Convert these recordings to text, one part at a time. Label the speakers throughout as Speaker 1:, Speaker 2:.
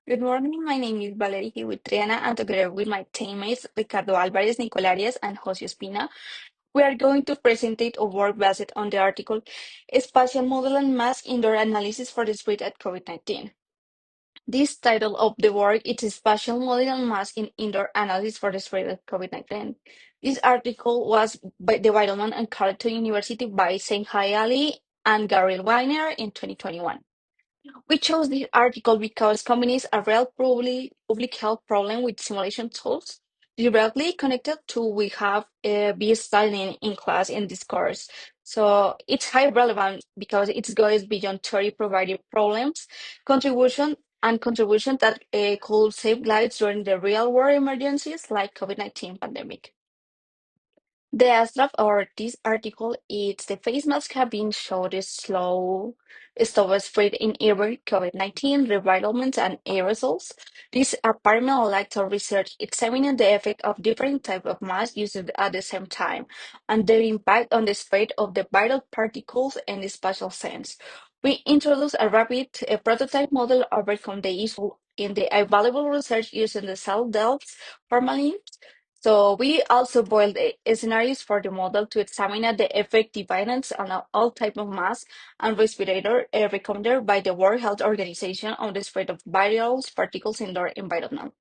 Speaker 1: Good morning. My name is Valerie here with Triana, and together with my teammates Ricardo Alvarez, Nicolarias, and Jose Espina, we are going to present our work based on the article Spatial Model and Mask Indoor Analysis for the Spread of COVID-19. This title of the work is Spatial Model and Mask in Indoor Analysis for the Spread of COVID-19. This article was by the Weidelman and Carleton University by Senghai Ali and Gabriel Weiner in 2021. We chose this article because companies are real public health problem with simulation tools directly connected to we have be studying in class in this course. So it's high relevant because it goes beyond theory providing problems, contribution that could save lives during the real world emergencies like COVID-19 pandemic. The abstract of this article is the face mask have been shown to slow spread in every COVID-19, revivalments, and aerosols. This environmental research examining the effect of different types of masks used at the same time and their impact on the spread of the viral particles and the spatial sense. We introduce a rapid prototype model overcome the issue in the available research using the cell delts formalin. So we also boiled scenarios for the model to examine the effective guidance on all type of mask and respirator recommended by the World Health Organization on the spread of viral particles in their environment.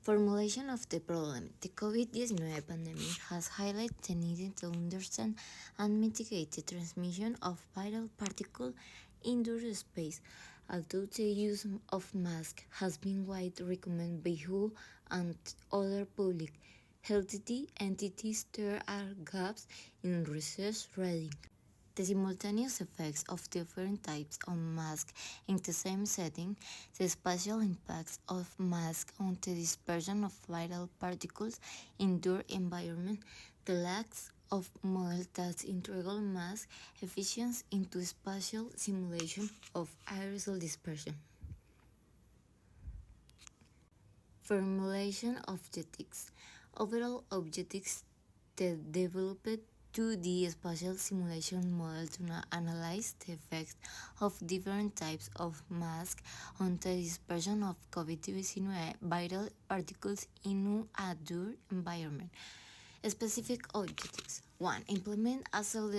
Speaker 2: Formulation of the problem. The COVID-19 pandemic has highlighted the need to understand and mitigate the transmission of viral particles indoor space. Although the use of masks has been widely recommended by WHO and other public health entities, there are gaps in research reading. The simultaneous effects of different types of masks in the same setting, the spatial impacts of masks on the dispersion of viral particles in indoor environment, the lack of model that integral mask efficiency into spatial simulation of aerosol dispersion. Formulation objectives. Overall objectives developed 2D spatial simulation model to analyze the effects of different types of masks on the dispersion of COVID-19 viral particles in a outdoor environment. Specific objectives. 1. Implement a self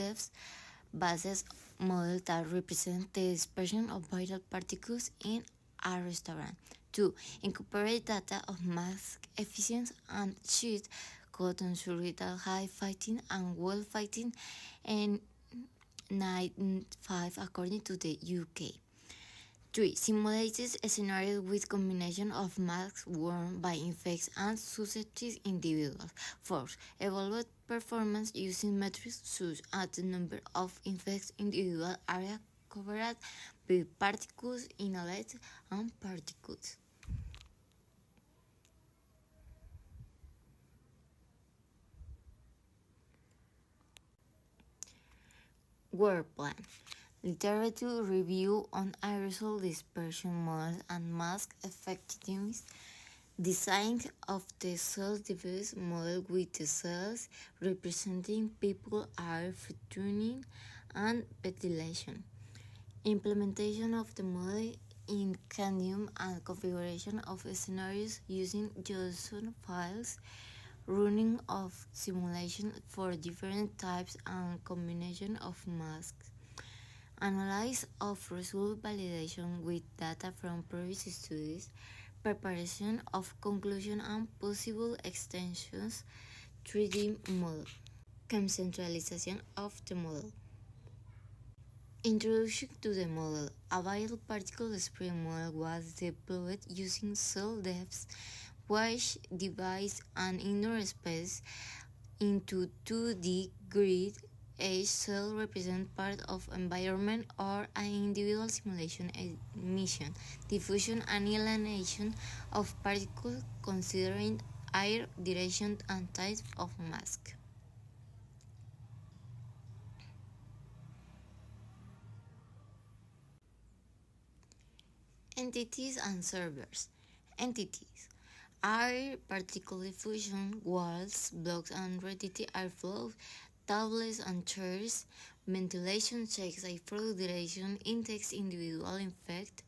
Speaker 2: basis model that represents the dispersion of viral particles in a restaurant. 2. Incorporate data of mask efficiency and sheet code ensure that high fighting and well fighting and 95 according to the UK. 3. Simulates a scenario with combination of masks worn by infected and suspected individuals. 4. Evaluate performance using metrics such as the number of infected individual area covered by particles inhaled and particles. Work plan. Literature review on aerosol dispersion models and mask effectiveness. Design of the cell device model with the cells representing people air filtering and ventilation. Implementation of the model in Candium and configuration of scenarios using JSON files, running of simulation for different types and combination of masks. Analysis of result validation with data from previous studies, preparation of conclusion and possible extensions, 3D model. Conceptualization of the model. Introduction to the model. A viral particle spread model was developed using cell depth, wash device, and indoor space into 2D grid. Each cell represents part of environment or an individual simulation emission, diffusion and alienation of particles considering air, direction, and type of mask. Entities and servers. Entities are particle diffusion, walls, blocks, and radiated airflow tables and chairs. Ventilation checks a fluoridation index individual infect.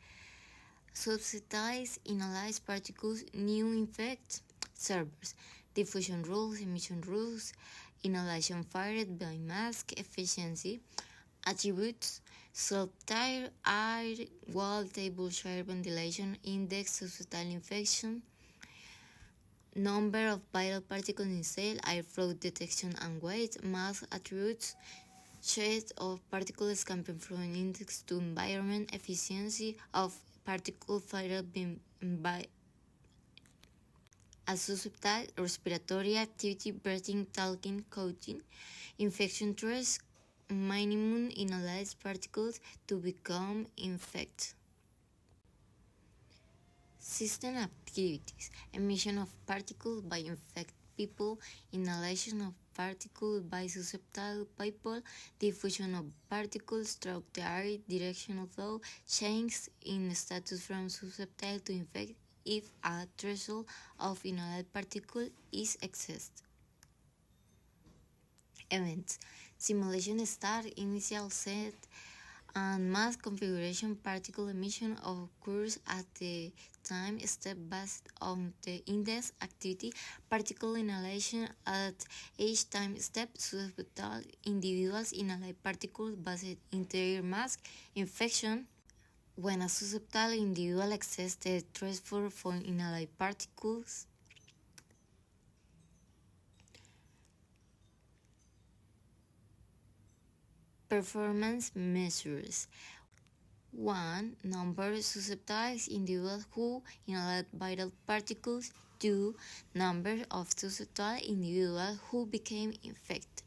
Speaker 2: Subsidize inhaled particles, new infect servers. Diffusion rules, emission rules, inhalation fired by mask efficiency. Attributes: subtile air wall table chair ventilation index substyle infection, number of viral particles in cell, airflow detection and weight. Mask attributes: shade of particle escaping from an index to environment, efficiency of particle fired by a susceptible respiratory activity, breathing, talking, coughing, infection threats, minimum inhaled particles to become infected. System activities: emission of particles by infected people, inhalation of particles by susceptible people, diffusion of particles through the air, directional flow, changes in status from susceptible to infected if a threshold of inhaled particle is excessed. Events: simulation start, initial set, and mass configuration. Particle emission occurs at the time step based on the index activity. Particle inhalation at each time step. Susceptible individuals inhale particles based interior mask infection. When a susceptible individual exceeds the threshold for inhaled particles, performance measures: 1. Number of susceptible individuals who inhaled viral particles. 2. Number of susceptible individuals who became infected.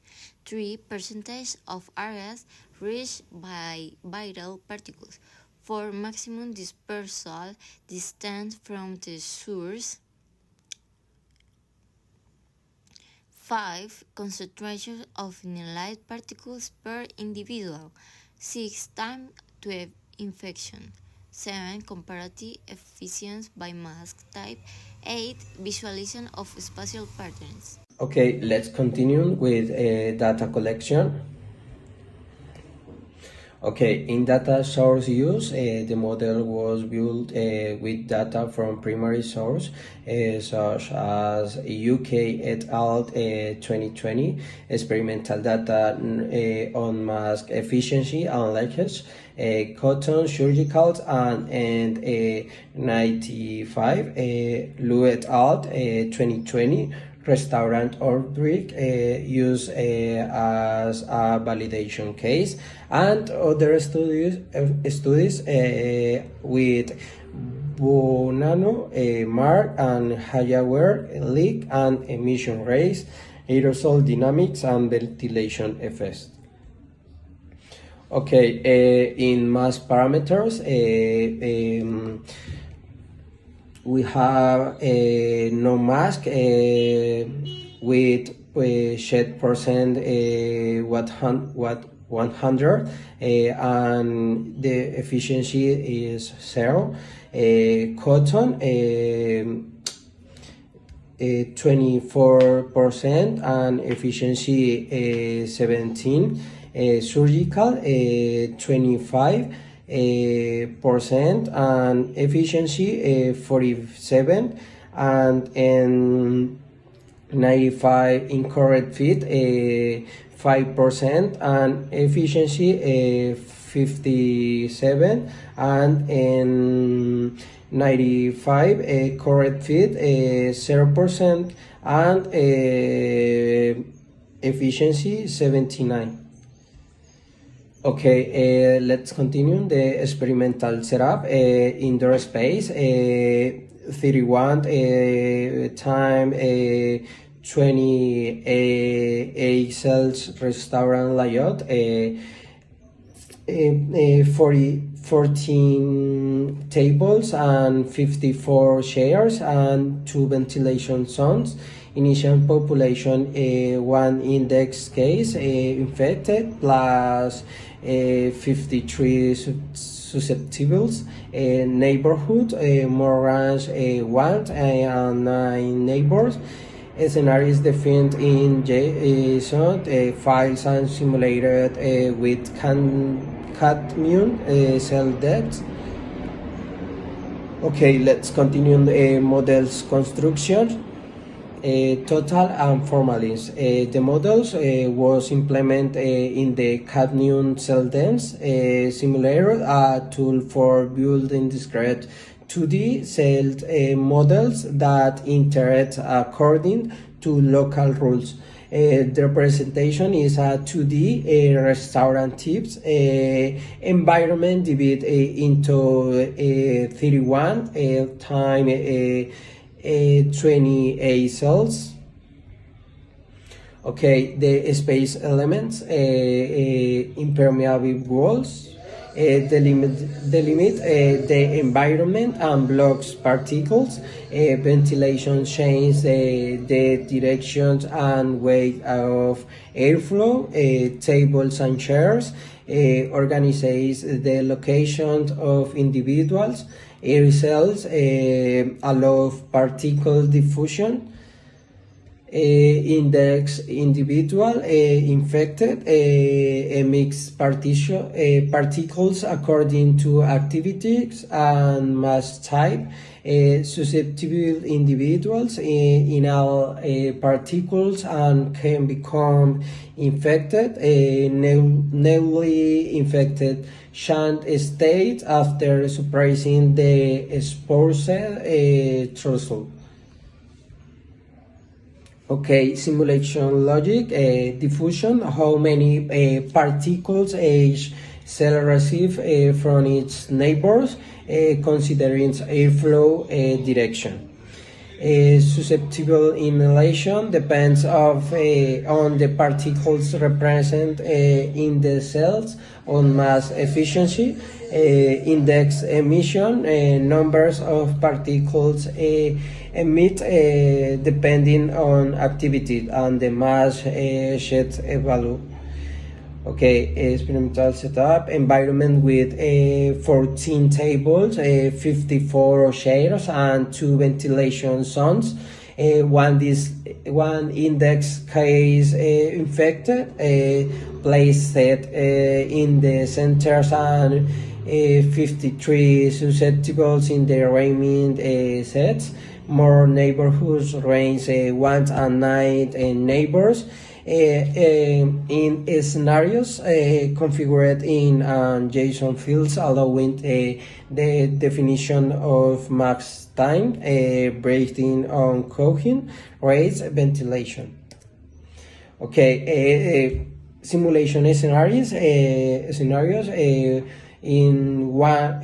Speaker 2: 3. Percentage of areas reached by viral particles. 4. Maximum dispersal distance from the source. 5. Concentration of inhaled particles per individual. 6. Time to infection. 7. Comparative efficiency by mask type. 8. Visualization of spatial patterns.
Speaker 3: Okay, let's continue with data collection. Okay, in data source use, the model was built with data from primary source such as UK et al. 2020, experimental data on mask efficiency and leakage, cotton surgicals, and 95, Lu et al. 2020, restaurant outbreak used as a validation case, and other studies with Bonanno, Mark, and Hayaware, leak and emission rates, aerosol dynamics, and ventilation effects. Okay, in mass parameters, we have no mask with shed percent 100, and the efficiency is 0. Cotton 24% and efficiency 17. Surgical 25% and efficiency 47, and 95 incorrect fit 5% and efficiency 57, and 95 correct fit 0% and efficiency 79. Okay, let's continue the experimental setup. Indoor space 31 time 28 cells restaurant layout, 14 tables and 54 chairs and 2 ventilation zones. Initial population 1 index case infected plus 53 susceptibles. Neighborhood more range 1 and 9 neighbors. Scenarios defined in JSON files and simulated with cadmium cell depth. Okay, let's continue the models construction. Total and formalins. The models was implemented in the cadmium cell dense simulator, a tool for building discrete 2D cell models that interact according to local rules. The representation is a 2D restaurant tips environment divided into 31 time 28 cells. Okay, the space elements, impermeable walls, delimit the environment and blocks particles, ventilation changes the directions and weight of airflow, tables and chairs, organizes the locations of individuals, air cells, allow particle diffusion, index individual infected mixed particles according to activities and mass type, susceptible individuals in all particles and can become infected, newly infected shan't state after suppressing the spore cell threshold. Okay, simulation logic, diffusion, how many particles each cell receive from its neighbors, considering airflow direction. Susceptible inhalation depends on the particles represent in the cells, on mass efficiency, index emission, numbers of particles emit depending on activity and the mass shed value. Okay, experimental setup, environment with 14 tables, 54 chairs, and 2 ventilation zones. One index case infected, placed in the centers, and 53 susceptibles in the remaining sets. More neighborhoods range 1 and 9 neighbors. In scenarios configured in JSON fields, allowing the definition of max time, breathing on cooking rates, ventilation. Okay, simulation scenarios. In one,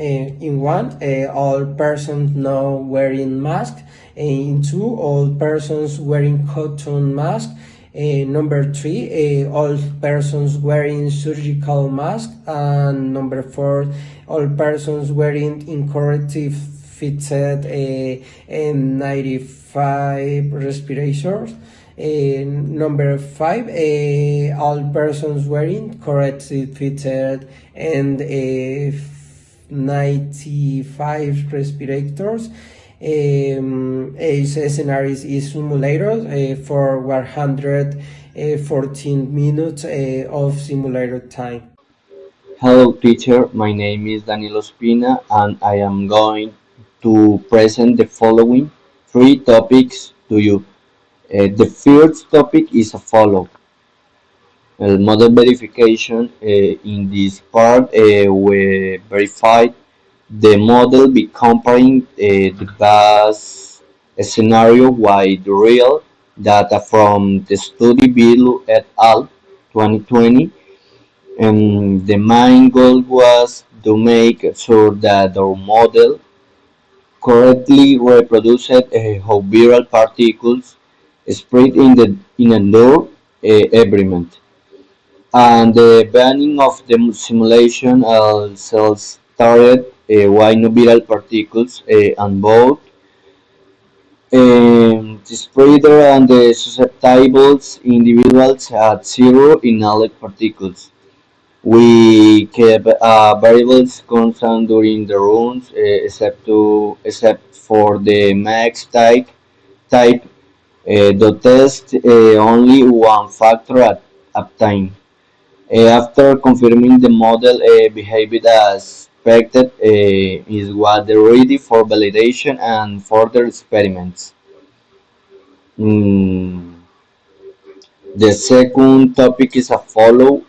Speaker 3: all persons now wearing mask. In two, all persons wearing cotton mask. Number three, all persons wearing surgical mask. And number four, all persons wearing incorrectly fitted N95 respirators. Number five, all persons wearing correctly fitted and 95 respirators. Scenarios is simulators for 114 minutes of simulator time.
Speaker 4: Hello teacher, my name is Danilo Spina and I am going to present the following three topics to you. The first topic is a follow. Model verification. In this part, we verified the model by comparing the base scenario with the real data from the study below et al. 2020. And the main goal was to make sure that our model correctly reproduced how viral particles spread in a low environment. And the banning of the simulation cells started why no viral particles and both the spreader and the susceptible individuals had zero inhaled particles. We kept variables constant during the runs, except for the max type The test only one factor at uptime. After confirming the model behaved as expected, is what they ready for validation and further experiments. Mm, the second topic is a follow.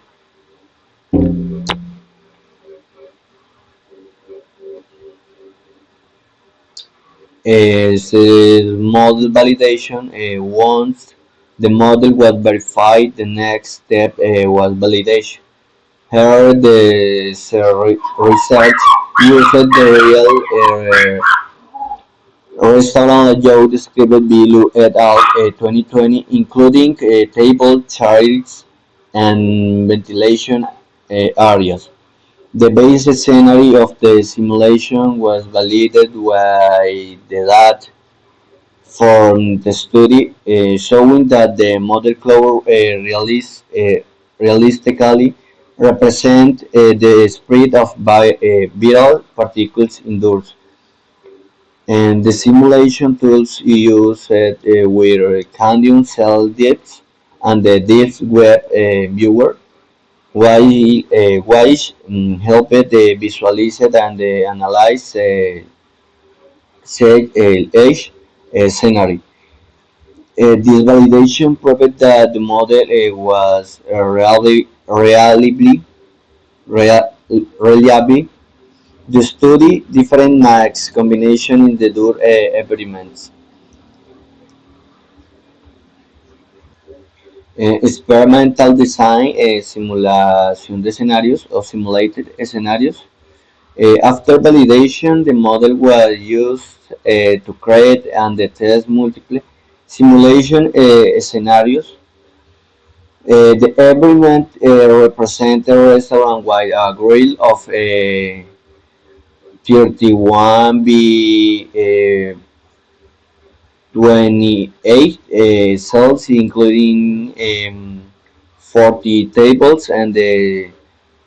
Speaker 4: Is model validation. Once the model was verified, the next step was validation. Here, the research used the real restaurant Joe described below et al. 2020, including table, chairs, and ventilation areas. The base scenario of the simulation was validated by the data from the study, showing that the model cloud realistically represent the spread of viral particles indoors. And the simulation tools used were Candium Cell Depth and the Deep Web Viewer, which helped visualize and analyze edge scenario. This validation proved that the model was reliable. The study different max combination in the door experiments. Experimental design, simulación de escenarios o simulated escenarios. After validation, the model was used to create and test multiple simulation scenarios. The experiment represented a restaurant with a grill of 31 by 28 cells, including 40 tables and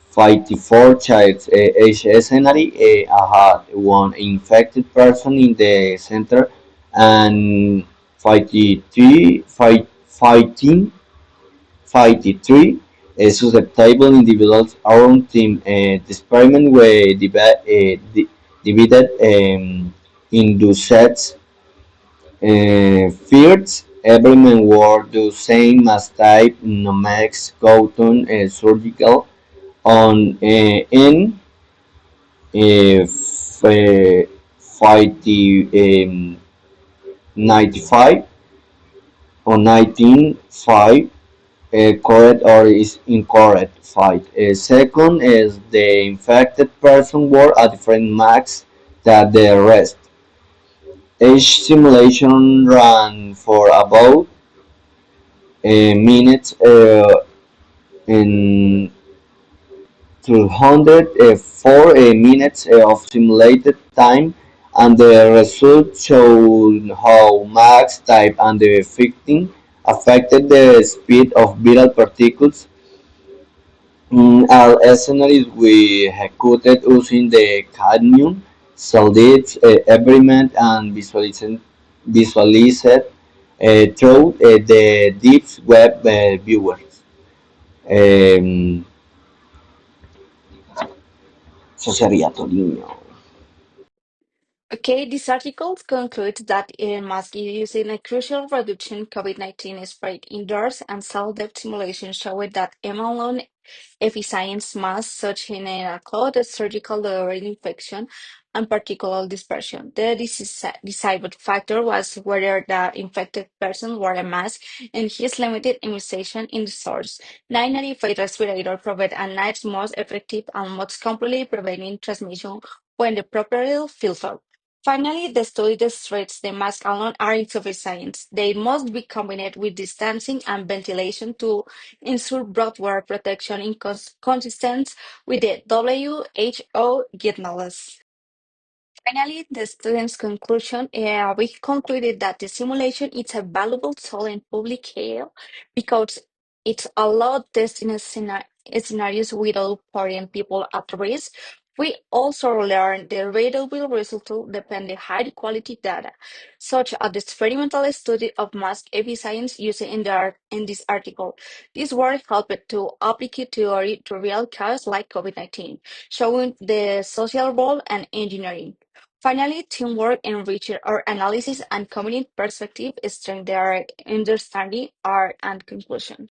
Speaker 4: 54 chairs. Each scenario had one infected person in the center and 53, 53 susceptible individuals around team. The experiment were divided into sets. First, every man wore the same as type Nomex cotton surgical on N 50, 95 or 19.5 correct or is incorrect 5. Second is the infected person wore a different max than the rest. Each simulation ran for about minutes in 204 minutes of simulated time, and the results showed how max type and the affecting affected the speed of viral particles. Our scenarios we executed using the cadmium, solid experiment and visualized through the deep web viewers. Um, Eso sería Torino.
Speaker 1: Okay, this article concludes that Elon Musk is using a crucial reduction COVID-19 spread indoors and cell death simulation showed that alone efficiency mass such in a cloud surgical delivery infection and particular dispersion. The deciding factor was whether the infected person wore a mask and his limited immunization in the source. 995 respirator provide a nice most effective and most completely preventing transmission when the properly filtered. Finally, the study demonstrates the masks alone are insufficient. They must be combined with distancing and ventilation to ensure broad protection in consistent with the WHO guidelines. Finally, the student's conclusion, we concluded that the simulation is a valuable tool in public health because it allowed testing scenarios without putting people at risk. We also learned the readable results depend on high-quality data, such as the experimental study of mask efficiency used in this article. This work helped to apply theory to real cases like COVID-19, showing the social role and engineering. Finally, teamwork enriched our analysis and community perspective strengthened their understanding, art, and conclusion.